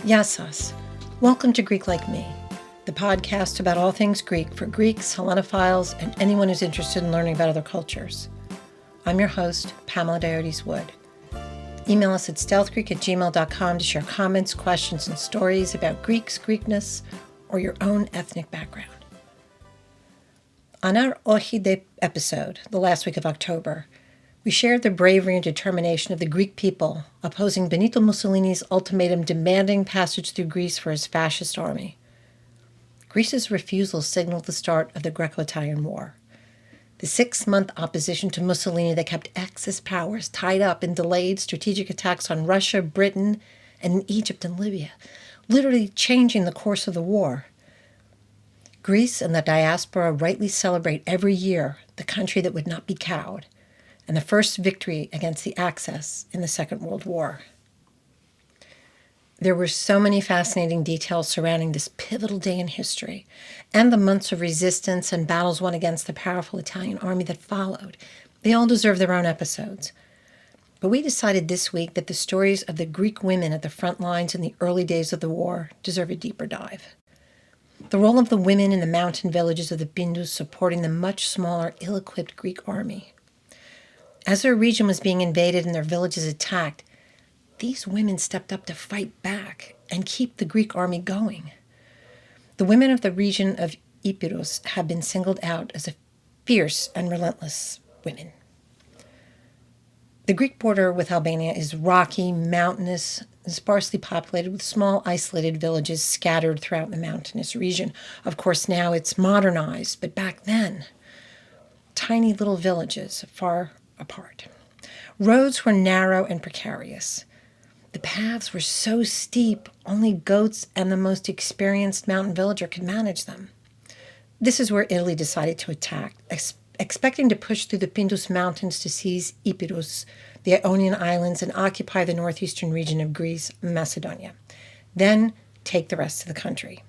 Yassas. Welcome to Greek Like Me, the podcast about all things Greek for Greeks, Hellenophiles, and anyone who's interested in learning about other cultures. I'm your host, Pamela Diotis Wood. Email us at stealthgreek@gmail.com to share comments, questions, and stories about Greeks, Greekness, or your own ethnic background. On our Orchide episode, the last week of October, we shared the bravery and determination of the Greek people opposing Benito Mussolini's ultimatum demanding passage through Greece for his fascist army. Greece's refusal signaled the start of the Greco-Italian War. The 6-month opposition to Mussolini that kept Axis powers tied up in delayed strategic attacks on Russia, Britain, and in Egypt and Libya, literally changing the course of the war. Greece and the diaspora rightly celebrate every year the country that would not be cowed, and the first victory against the Axis in the Second World War. There were so many fascinating details surrounding this pivotal day in history and the months of resistance and battles won against the powerful Italian army that followed. They all deserve their own episodes. But we decided this week that the stories of the Greek women at the front lines in the early days of the war deserve a deeper dive. The role of the women in the mountain villages of the Pindus supporting the much smaller, ill-equipped Greek army. As their region was being invaded and their villages attacked, these women stepped up to fight back and keep the Greek army going. The women of the region of Epirus have been singled out as a fierce and relentless women. The Greek border with Albania is rocky, mountainous, and sparsely populated with small, isolated villages scattered throughout the mountainous region. Of course, now it's modernized, but back then, tiny little villages far apart. Roads were narrow and precarious. The paths were so steep, only goats and the most experienced mountain villager could manage them. This is where Italy decided to attack, expecting to push through the Pindus Mountains to seize Epirus, the Ionian Islands, and occupy the northeastern region of Greece, Macedonia. Then take the rest of the country.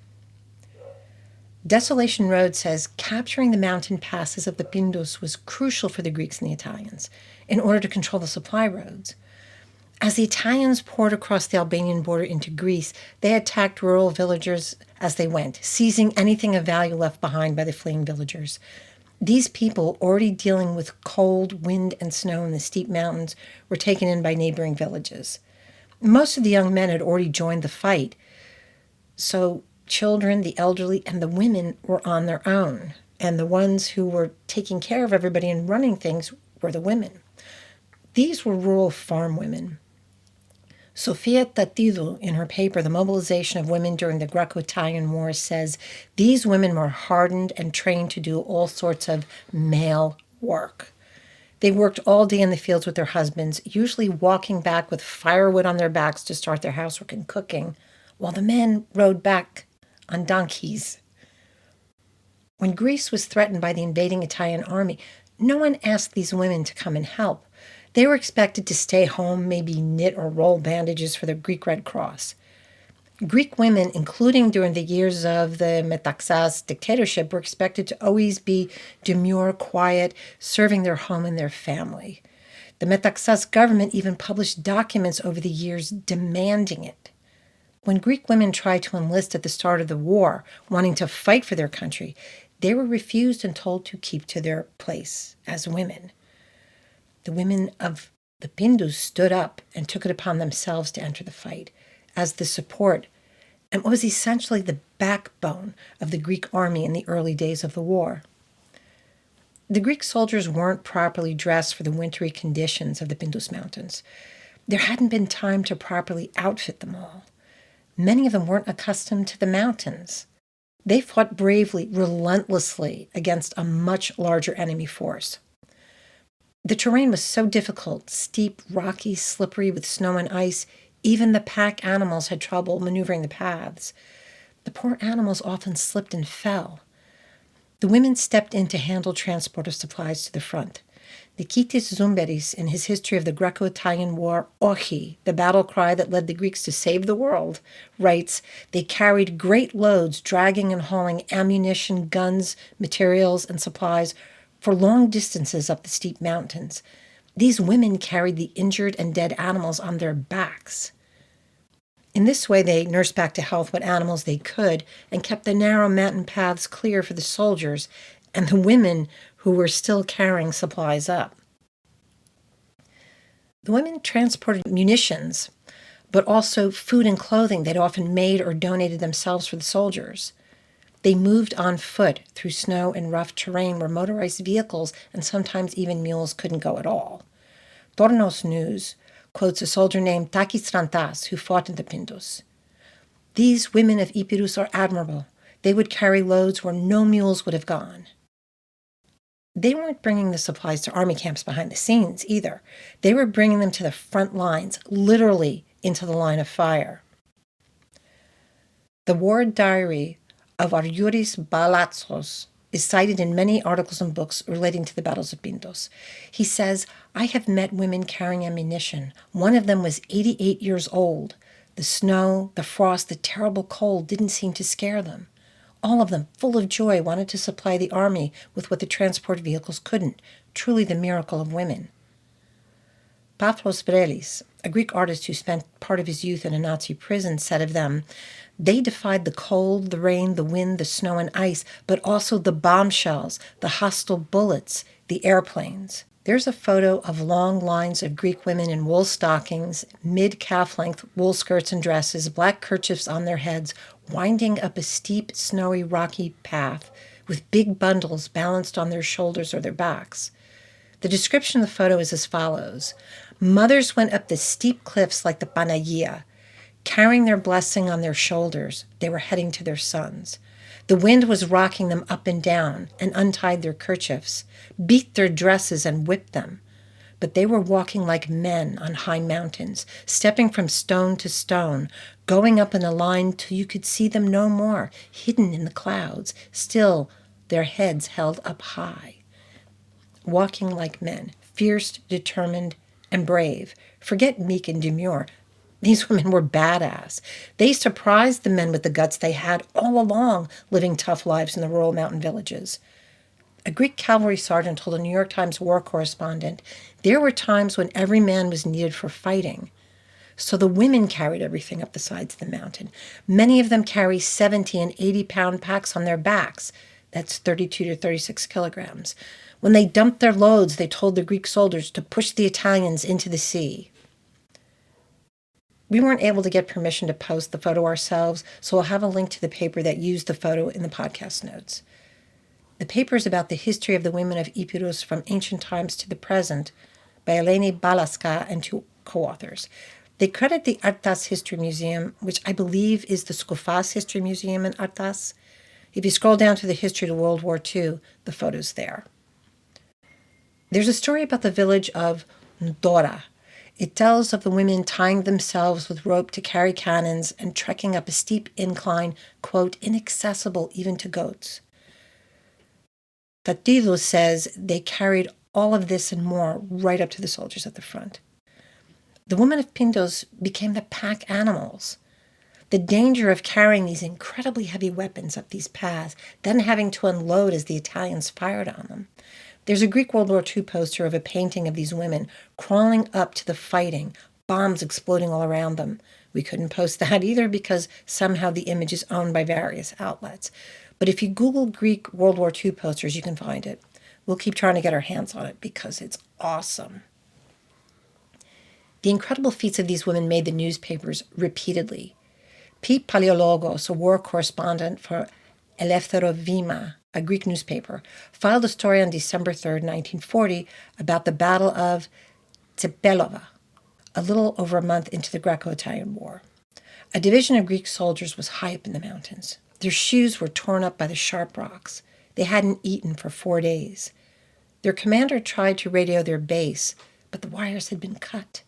Desolation Road says capturing the mountain passes of the Pindus was crucial for the Greeks and the Italians in order to control the supply roads. As the Italians poured across the Albanian border into Greece, they attacked rural villagers as they went, seizing anything of value left behind by the fleeing villagers. These people, already dealing with cold, wind, and snow in the steep mountains, were taken in by neighboring villages. Most of the young men had already joined the fight, so children, the elderly, and the women were on their own, and the ones who were taking care of everybody and running things were the women. These were rural farm women. Sofia Tatidou, in her paper, The Mobilization of Women During the Greco-Italian War, says these women were hardened and trained to do all sorts of male work. They worked all day in the fields with their husbands, usually walking back with firewood on their backs to start their housework and cooking, while the men rode back on donkeys. When Greece was threatened by the invading Italian army, no one asked these women to come and help. They were expected to stay home, maybe knit or roll bandages for the Greek Red Cross. Greek women, including during the years of the Metaxas dictatorship, were expected to always be demure, quiet, serving their home and their family. The Metaxas government even published documents over the years demanding it. When Greek women tried to enlist at the start of the war, wanting to fight for their country, they were refused and told to keep to their place as women. The women of the Pindus stood up and took it upon themselves to enter the fight as the support and what was essentially the backbone of the Greek army in the early days of the war. The Greek soldiers weren't properly dressed for the wintry conditions of the Pindus Mountains. There hadn't been time to properly outfit them all. Many of them weren't accustomed to the mountains. They fought bravely, relentlessly against a much larger enemy force. The terrain was so difficult, steep, rocky, slippery with snow and ice, even the pack animals had trouble maneuvering the paths. The poor animals often slipped and fell. The women stepped in to handle transport of supplies to the front. Nikitis Zumberis, in his history of the Greco-Italian War, Ochi, the battle cry that led the Greeks to save the world, writes, they carried great loads, dragging and hauling ammunition, guns, materials, and supplies for long distances up the steep mountains. These women carried the injured and dead animals on their backs. In this way, they nursed back to health what animals they could and kept the narrow mountain paths clear for the soldiers and the women who were still carrying supplies up. The women transported munitions, but also food and clothing they'd often made or donated themselves for the soldiers. They moved on foot through snow and rough terrain where motorized vehicles and sometimes even mules couldn't go at all. Tornos News quotes a soldier named Takis Rantas who fought in the Pindus. These women of Epirus are admirable. They would carry loads where no mules would have gone. They weren't bringing the supplies to army camps behind the scenes either. They were bringing them to the front lines, literally into the line of fire. The war diary of Argyris Balatzos is cited in many articles and books relating to the battles of Pindus. He says, "I have met women carrying ammunition. One of them was 88 years old. The snow, the frost, the terrible cold didn't seem to scare them. All of them, full of joy, wanted to supply the army with what the transport vehicles couldn't. Truly the miracle of women." Pavlos Vrelis, a Greek artist who spent part of his youth in a Nazi prison, said of them, "They defied the cold, the rain, the wind, the snow and ice, but also the bombshells, the hostile bullets, the airplanes." There's a photo of long lines of Greek women in wool stockings, mid-calf length wool skirts and dresses, black kerchiefs on their heads, winding up a steep, snowy, rocky path with big bundles balanced on their shoulders or their backs. The description of the photo is as follows. Mothers went up the steep cliffs like the Panagia, carrying their blessing on their shoulders. They were heading to their sons. The wind was rocking them up and down and untied their kerchiefs, beat their dresses and whipped them. But they were walking like men on high mountains, stepping from stone to stone, going up in a line till you could see them no more, hidden in the clouds, still their heads held up high. Walking like men, fierce, determined, and brave. Forget meek and demure. These women were badass. They surprised the men with the guts they had all along, living tough lives in the rural mountain villages. A Greek cavalry sergeant told a New York Times war correspondent, "There were times when every man was needed for fighting. So the women carried everything up the sides of the mountain. Many of them carry 70 and 80-pound packs on their backs. That's 32 to 36 kilograms. When they dumped their loads, they told the Greek soldiers to push the Italians into the sea." We weren't able to get permission to post the photo ourselves, so we'll have a link to the paper that used the photo in the podcast notes. The paper is about the history of the women of Epirus from ancient times to the present by Eleni Balaska and two co-authors. They credit the Artas History Museum, which I believe is the Skoufas History Museum in Artas. If you scroll down to the history of World War II, the photo's there. There's a story about the village of Ndora. It tells of the women tying themselves with rope to carry cannons and trekking up a steep incline, quote, inaccessible even to goats. Tatidou says they carried all of this and more right up to the soldiers at the front. The women of Pindus became the pack animals. The danger of carrying these incredibly heavy weapons up these paths, then having to unload as the Italians fired on them. There's a Greek World War II poster of a painting of these women crawling up to the fighting, bombs exploding all around them. We couldn't post that either because somehow the image is owned by various outlets. But if you Google Greek World War II posters, you can find it. We'll keep trying to get our hands on it because it's awesome. The incredible feats of these women made the newspapers repeatedly. Pete Paleologos, a war correspondent for Eleftherovima, a Greek newspaper, filed a story on December 3rd, 1940, about the Battle of Tsepelova, a little over a month into the Greco-Italian War. A division of Greek soldiers was high up in the mountains. Their shoes were torn up by the sharp rocks. They hadn't eaten for 4 days. Their commander tried to radio their base, but the wires had been cut.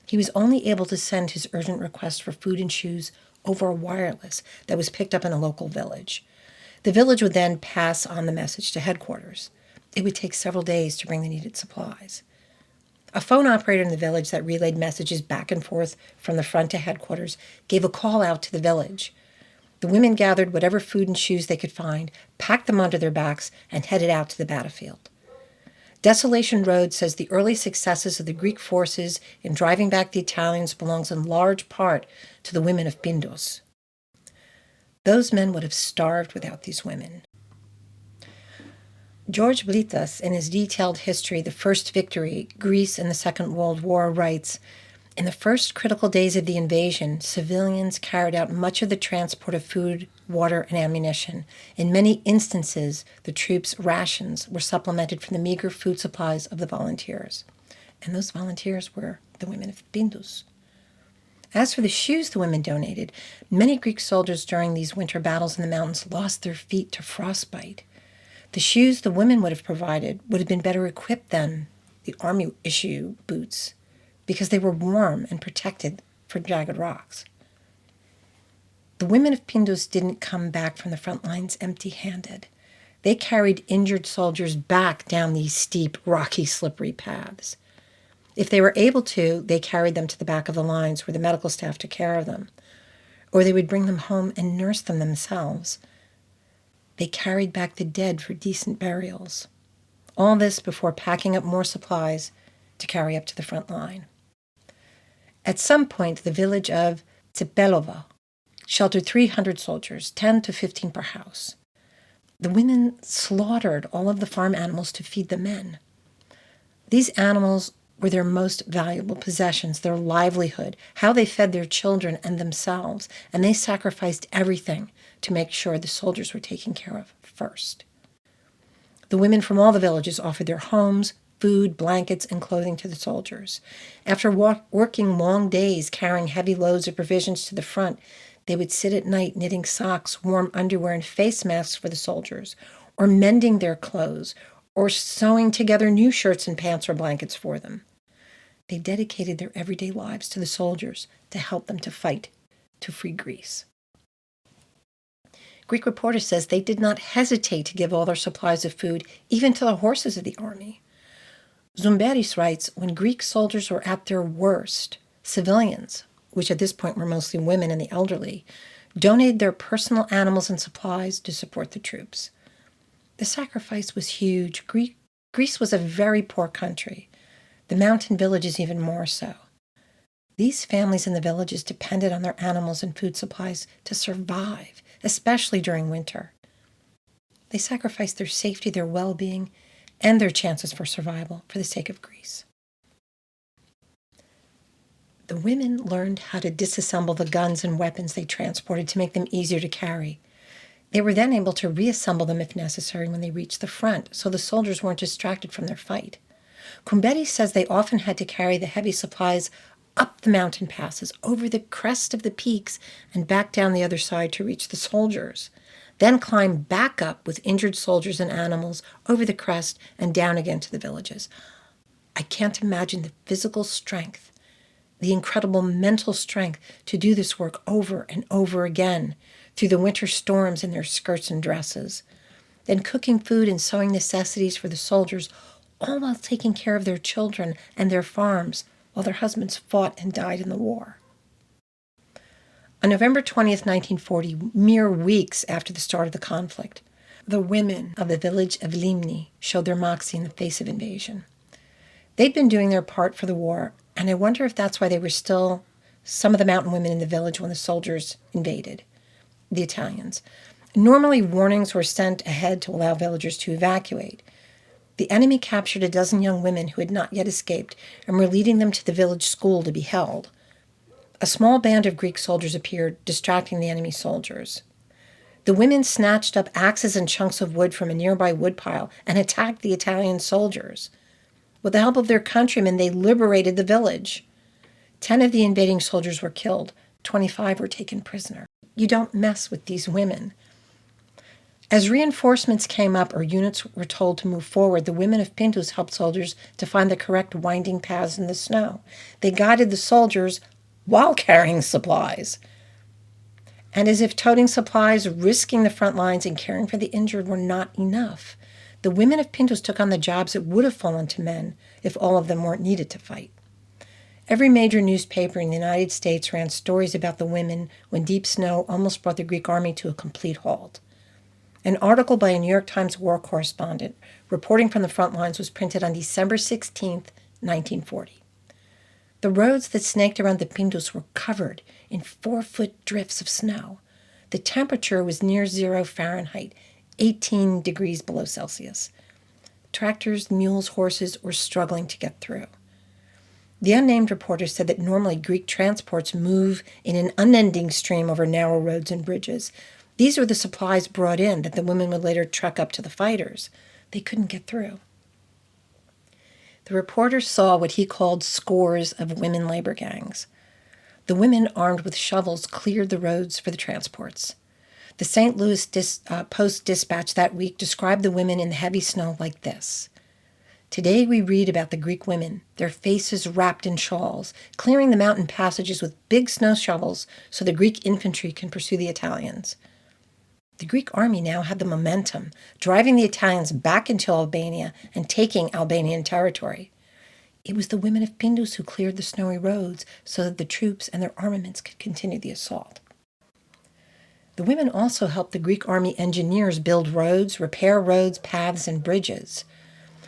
He was only able to send his urgent request for food and shoes over a wireless that was picked up in a local village. The village would then pass on the message to headquarters. It would take several days to bring the needed supplies. A phone operator in the village that relayed messages back and forth from the front to headquarters gave a call out to the village. The women gathered whatever food and shoes they could find, packed them onto their backs, and headed out to the battlefield. Desolation Road says the early successes of the Greek forces in driving back the Italians belongs in large part to the women of Pindus. Those men would have starved without these women. George Blitas, in his detailed history, The First Victory, Greece in the Second World War, writes, "In the first critical days of the invasion, civilians carried out much of the transport of food, water, and ammunition. In many instances, the troops' rations were supplemented from the meager food supplies of the volunteers." And those volunteers were the women of Pindus. As for the shoes the women donated, many Greek soldiers during these winter battles in the mountains lost their feet to frostbite. The shoes the women would have provided would have been better equipped than the army issue boots, because they were warm and protected from jagged rocks. The women of Pindus didn't come back from the front lines empty-handed. They carried injured soldiers back down these steep, rocky, slippery paths. If they were able to, they carried them to the back of the lines where the medical staff took care of them, or they would bring them home and nurse them themselves. They carried back the dead for decent burials. All this before packing up more supplies to carry up to the front line. At some point, the village of Tsepelova sheltered 300 soldiers, 10 to 15 per house. The women slaughtered all of the farm animals to feed the men. These animals were their most valuable possessions, their livelihood, how they fed their children and themselves, and they sacrificed everything to make sure the soldiers were taken care of first. The women from all the villages offered their homes, food, blankets, and clothing to the soldiers. After working long days carrying heavy loads of provisions to the front, they would sit at night knitting socks, warm underwear, and face masks for the soldiers, or mending their clothes, or sewing together new shirts and pants or blankets for them. They dedicated their everyday lives to the soldiers to help them to fight to free Greece. Greek reporter says they did not hesitate to give all their supplies of food, even to the horses of the army. Zumberis writes, when Greek soldiers were at their worst, civilians, which at this point were mostly women and the elderly, donated their personal animals and supplies to support the troops. The sacrifice was huge. Greece was a very poor country. The mountain villages even more so. These families in the villages depended on their animals and food supplies to survive, especially during winter. They sacrificed their safety, their well-being, and their chances for survival for the sake of Greece. The women learned how to disassemble the guns and weapons they transported to make them easier to carry. They were then able to reassemble them if necessary when they reached the front, so the soldiers weren't distracted from their fight. Kumberi says they often had to carry the heavy supplies up the mountain passes, over the crest of the peaks, and back down the other side to reach the soldiers. Then climb back up with injured soldiers and animals over the crest and down again to the villages. I can't imagine the physical strength, the incredible mental strength to do this work over and over again through the winter storms in their skirts and dresses. Then cooking food and sewing necessities for the soldiers, all while taking care of their children and their farms while their husbands fought and died in the war. On November 20th, 1940, mere weeks after the start of the conflict, the women of the village of Limni showed their moxie in the face of invasion. They'd been doing their part for the war, and I wonder if that's why they were still some of the mountain women in the village when the soldiers invaded, the Italians. Normally, warnings were sent ahead to allow villagers to evacuate. The enemy captured a dozen young women who had not yet escaped and were leading them to the village school to be held. A small band of Greek soldiers appeared, distracting the enemy soldiers. The women snatched up axes and chunks of wood from a nearby woodpile and attacked the Italian soldiers. With the help of their countrymen, they liberated the village. 10 of the invading soldiers were killed. 25 were taken prisoner. You don't mess with these women. As reinforcements came up or units were told to move forward, the women of Pindus helped soldiers to find the correct winding paths in the snow. They guided the soldiers while carrying supplies. And as if toting supplies, risking the front lines, and caring for the injured were not enough, the women of Pindus took on the jobs that would have fallen to men if all of them weren't needed to fight. Every major newspaper in the United States ran stories about the women when deep snow almost brought the Greek army to a complete halt. An article by a New York Times war correspondent reporting from the front lines was printed on December 16th, 1940. The roads that snaked around the Pindus were covered in 4-foot drifts of snow. The temperature was near 0 Fahrenheit, 18 degrees below Celsius. Tractors, mules, horses were struggling to get through. The unnamed reporter said that normally Greek transports move in an unending stream over narrow roads and bridges. These were the supplies brought in that the women would later truck up to the fighters. They couldn't get through. The reporter saw what he called scores of women labor gangs. The women armed with shovels cleared the roads for the transports. The St. Louis Post-Dispatch that week described the women in the heavy snow like this. Today we read about the Greek women, their faces wrapped in shawls, clearing the mountain passages with big snow shovels so the Greek infantry can pursue the Italians. The Greek army now had the momentum, driving the Italians back into Albania and taking Albanian territory. It was the women of Pindus who cleared the snowy roads so that the troops and their armaments could continue the assault. The women also helped the Greek army engineers build roads, repair roads, paths, and bridges.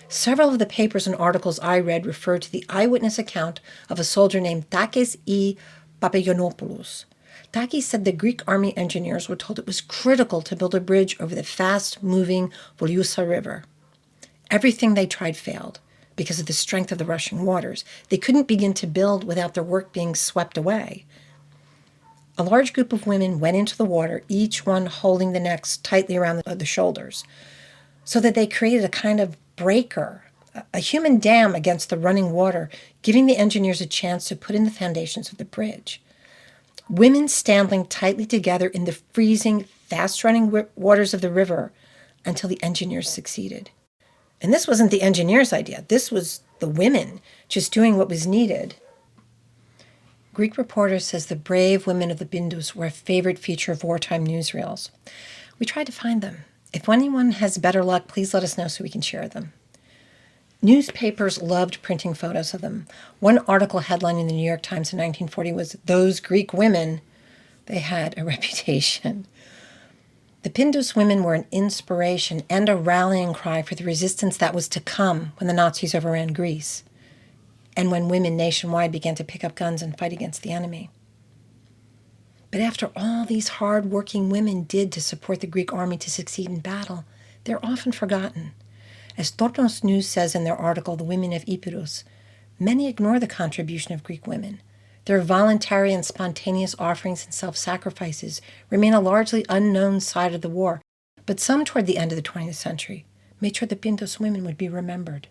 Several of the papers and articles I read referred to the eyewitness account of a soldier named Takis E. Papagiannopoulos. Takis said the Greek army engineers were told it was critical to build a bridge over the fast-moving Volusa River. Everything they tried failed because of the strength of the rushing waters. They couldn't begin to build without their work being swept away. A large group of women went into the water, each one holding the necks tightly around the shoulders, so that they created a kind of breaker, a human dam against the running water, giving the engineers a chance to put in the foundations of the bridge. Women standing tightly together in the freezing, fast-running waters of the river until the engineers succeeded. And this wasn't the engineers' idea. This was the women just doing what was needed. Greek reporter says the brave women of the Pindus were a favorite feature of wartime newsreels. We tried to find them. If anyone has better luck, please let us know so we can share them. Newspapers loved printing photos of them. One article headline in the New York Times in 1940 was, "Those Greek women, they had a reputation." The Pindus women were an inspiration and a rallying cry for the resistance that was to come when the Nazis overran Greece, and when women nationwide began to pick up guns and fight against the enemy. But after all these hard-working women did to support the Greek army to succeed in battle, they're often forgotten. As Tornos News says in their article, The Women of Epirus, many ignore the contribution of Greek women. Their voluntary and spontaneous offerings and self-sacrifices remain a largely unknown side of the war, but some toward the end of the 20th century made sure the Pindus women would be remembered.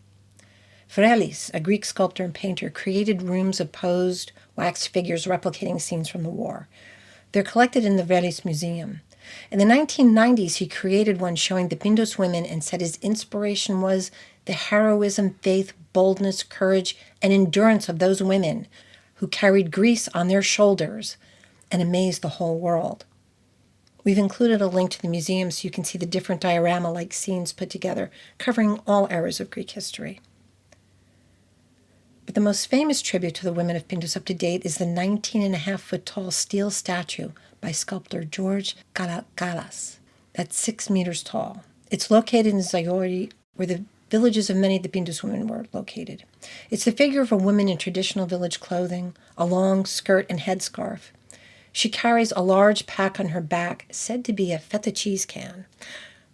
Vrelis, a Greek sculptor and painter, created rooms of posed wax figures replicating scenes from the war. They're collected in the Vrelis Museum. In the 1990s, he created one showing the Pindus women and said his inspiration was the heroism, faith, boldness, courage, and endurance of those women who carried Greece on their shoulders and amazed the whole world. We've included a link to the museum so you can see the different diorama-like scenes put together, covering all eras of Greek history. But the most famous tribute to the women of Pindus up to date is the 19.5-foot tall steel statue by sculptor George Kalakalas. That's 6 meters tall. It's located in Zagori, where the villages of many of the Pindus women were located. It's the figure of a woman in traditional village clothing, a long skirt and headscarf. She carries a large pack on her back, said to be a feta cheese can.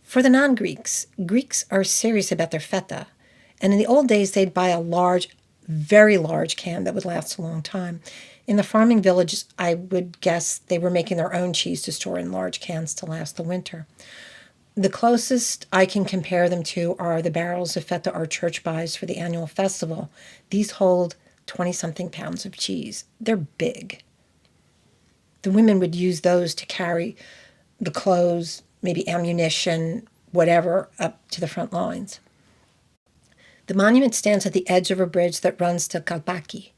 For the non-Greeks, Greeks are serious about their feta, and in the old days they'd buy a large, very large can that would last a long time. In the farming villages, I would guess they were making their own cheese to store in large cans to last the winter. The closest I can compare them to are the barrels of feta our church buys for the annual festival. These hold 20-something pounds of cheese. They're big. The women would use those to carry the clothes, maybe ammunition, whatever, up to the front lines. The monument stands at the edge of a bridge that runs to Kalpaki.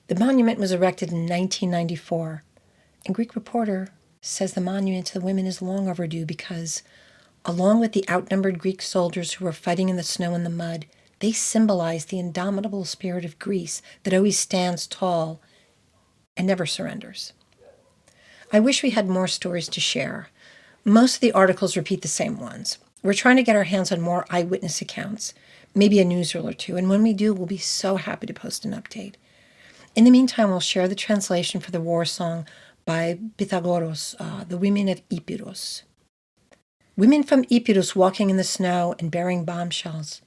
The monument was erected in 1994. And Greek reporter says the monument to the women is long overdue because, along with the outnumbered Greek soldiers who were fighting in the snow and the mud, they symbolize the indomitable spirit of Greece that always stands tall and never surrenders. I wish we had more stories to share. Most of the articles repeat the same ones. We're trying to get our hands on more eyewitness accounts, maybe a newsreel or two, and when we do, we'll be so happy to post an update. In the meantime, we'll share the translation for the war song by Pythagoras, the women of Epirus. Women from Epirus walking in the snow and bearing bombshells.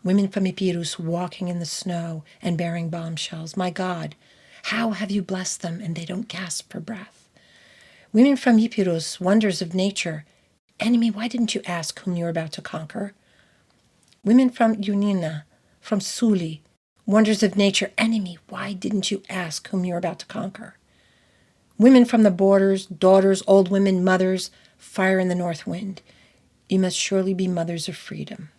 Women from Epirus walking in the snow and bearing bombshells. My God, how have you blessed them and they don't gasp for breath? Women from Epirus, wonders of nature. Enemy, why didn't you ask whom you're about to conquer? Women from Ioannina, from Suli, wonders of nature. Enemy, why didn't you ask whom you're about to conquer? Women from the borders, daughters, old women, mothers, fire in the north wind. You must surely be mothers of freedom.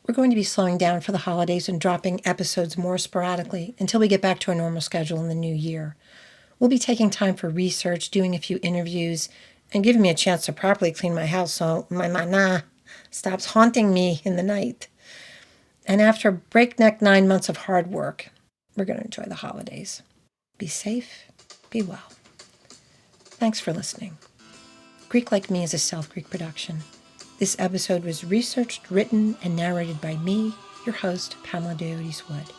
We're going to be slowing down for the holidays and dropping episodes more sporadically until we get back to our normal schedule in the new year. We'll be taking time for research, doing a few interviews, and giving me a chance to properly clean my house so my mana stops haunting me in the night. And after a breakneck 9 months of hard work, we're going to enjoy the holidays. Be safe, be well. Thanks for listening. Greek Like Me is a South Greek production. This episode was researched, written, and narrated by me, your host, Pamela Deotis Wood.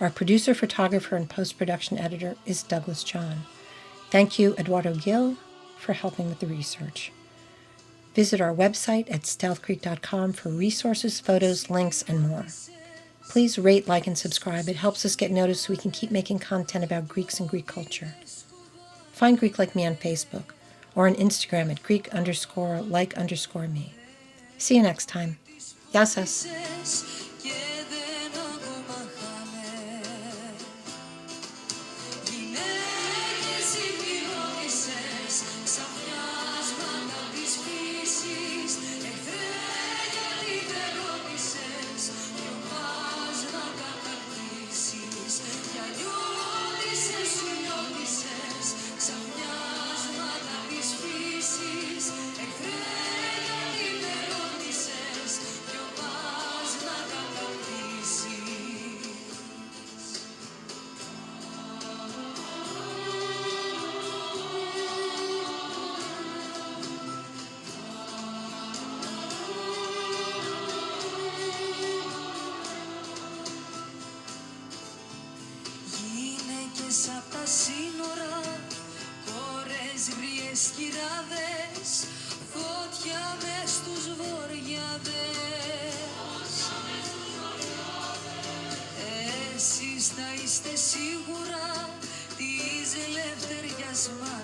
Our producer, photographer, and post-production editor is Douglas John. Thank you, Eduardo Gil, for helping with the research. Visit our website at stealthcreek.com for resources, photos, links, and more. Please rate, like, and subscribe. It helps us get noticed so we can keep making content about Greeks and Greek culture. Find Greek Like Me on Facebook or on Instagram at Greek_like_me. See you next time. Γεια σας. Απ' τα σύνορα, κόρες, γριές, κυράδες, φώτια μες στους βοριάδες. Εσείς θα είστε σίγουρα της ελευθεριάς μας.